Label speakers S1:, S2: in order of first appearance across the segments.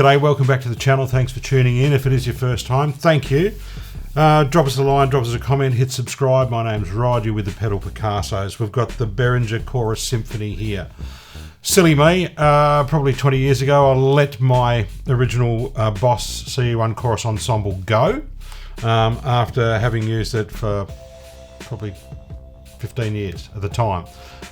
S1: G'day, welcome back to the channel. Thanks for tuning in. If it is your first time, thank you. Drop us a line, drop us a comment, hit subscribe. My name's Rod, you're with the Pedal Picassos. We've got the Behringer CHORUS SYMPHONY here. Silly me, probably 20 years ago, I let my original Boss CE1 chorus ensemble go after having used it for probably 15 years at the time.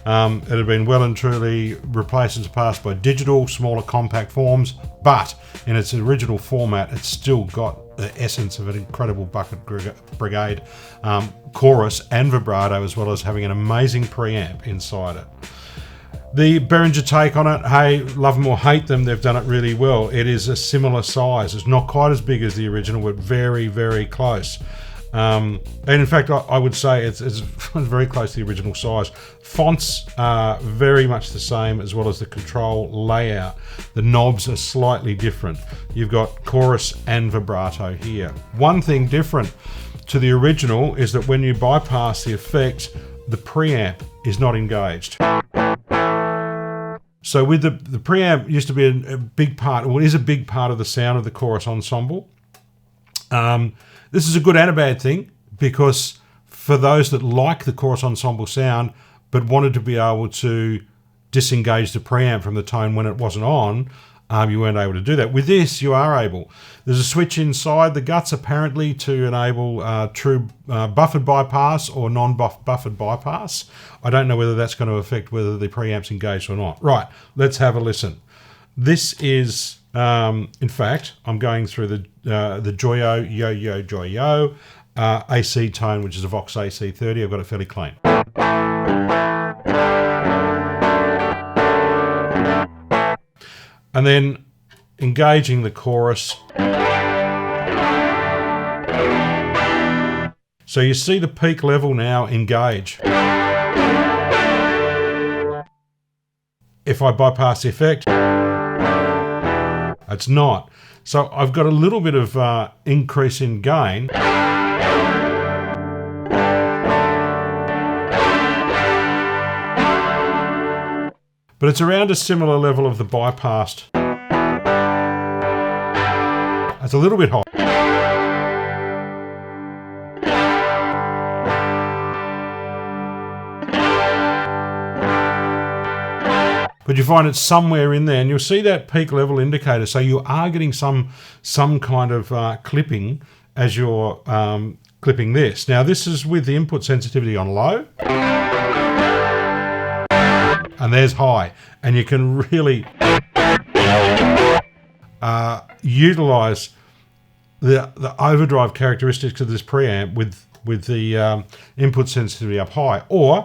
S1: It had been well and truly replaced in the past by digital, smaller compact forms, but in its original format, it's still got the essence of an incredible bucket brigade chorus and vibrato, as well as having an amazing preamp inside it. The Behringer take on it, hey, love them or hate them, they've done it really well. It is a similar size. It's not quite as big as the original, but very, very close. And in fact, I would say it's very close to the original size. Fonts are very much the same, as well as the control layout. The knobs are slightly different. You've got chorus and vibrato here. One thing different to the original is that when you bypass the effect, the preamp is not engaged. So with the preamp used to be a big part, or is a big part of the sound of the chorus ensemble. This is a good and a bad thing, because for those that like the chorus ensemble sound but wanted to be able to disengage the preamp from the tone when it wasn't on, you weren't able to do that. With this, you are able. There's a switch inside the guts apparently to enable true buffered bypass or non-buffered bypass. I don't know whether that's going to affect whether the preamp's engaged or not. Right, let's have a listen. This is, in fact, I'm going through the Joyo, Yo-Yo, Joyo AC tone, which is a Vox AC30. I've got it fairly clean. And then engaging the chorus. So you see the peak level now engage. If I bypass the effect, it's not. So I've got a little bit of increase in gain. But it's around a similar level of the bypassed. It's a little bit hot. But you find it's somewhere in there, and you'll see that peak level indicator. So you are getting some kind of clipping as you're clipping this. Now this is with the input sensitivity on low. And there's high, and you can really utilize the overdrive characteristics of this preamp with the input sensitivity up high, or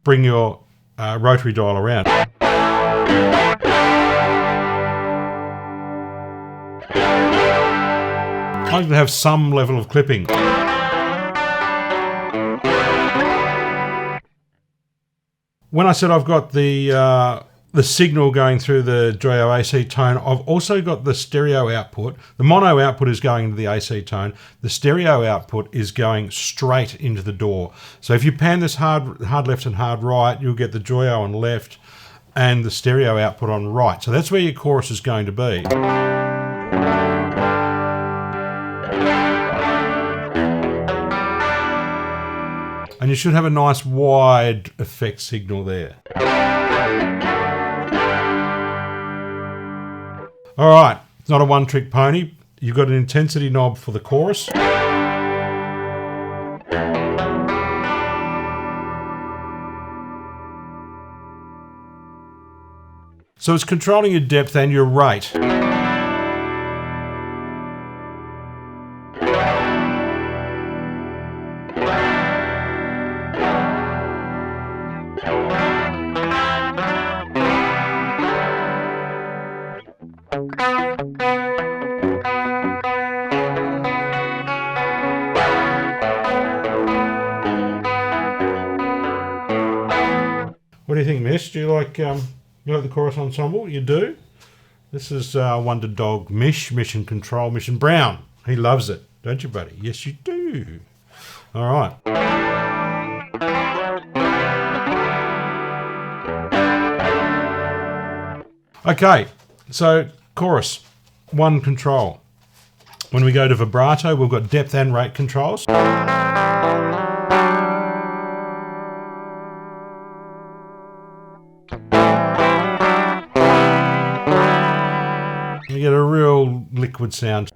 S1: bring your rotary dial around. I like to have some level of clipping. When I said I've got the signal going through the Joyo AC tone, I've also got the stereo output. The mono output is going into the AC tone. The stereo output is going straight into the DAW. So if you pan this hard left and hard right, you'll get the Joyo on left and the stereo output on right. So that's where your chorus is going to be. And you should have a nice wide effect signal there. All right, it's not a one-trick pony. You've got an intensity knob for the chorus. So it's controlling your depth and your rate. What do you think, Mish? Do you like the chorus ensemble? You do? This is Wonder Dog Mission Control, Mission Brown. He loves it, don't you, buddy? Yes, you do. All right. Okay, So chorus, one control. When we go to vibrato, we've got depth and rate controls. You get a real liquid sound.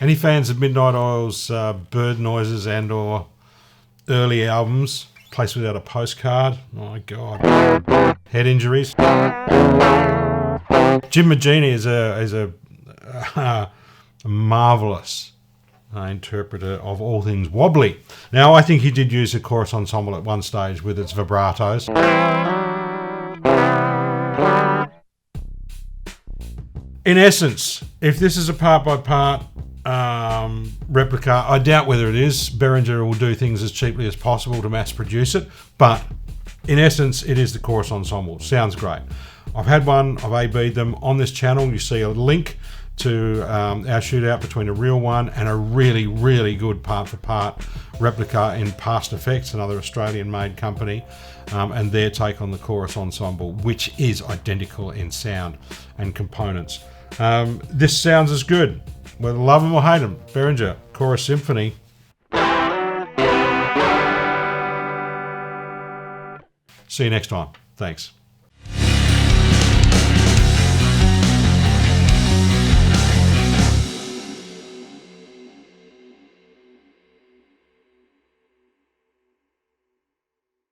S1: Any fans of Midnight Oil's bird noises and or early albums, Place Without a Postcard, oh my god, head injuries. Jim Magini is a marvellous interpreter of all things wobbly. Now I think he did use a chorus ensemble at one stage with its vibratos. In essence, if this is a part-by-part replica, I doubt whether it is. Behringer will do things as cheaply as possible to mass produce it, but in essence it is the chorus ensemble. Sounds great. I've had one, I've A/B'd them on this channel. You see a link to our shootout between a real one and a really, really good part-for-part replica in Past Effects, another Australian made company, and their take on the chorus ensemble, which is identical in sound and components. This sounds as good, whether love them or hate them. Behringer Chorus Symphony. See you next time. Thanks.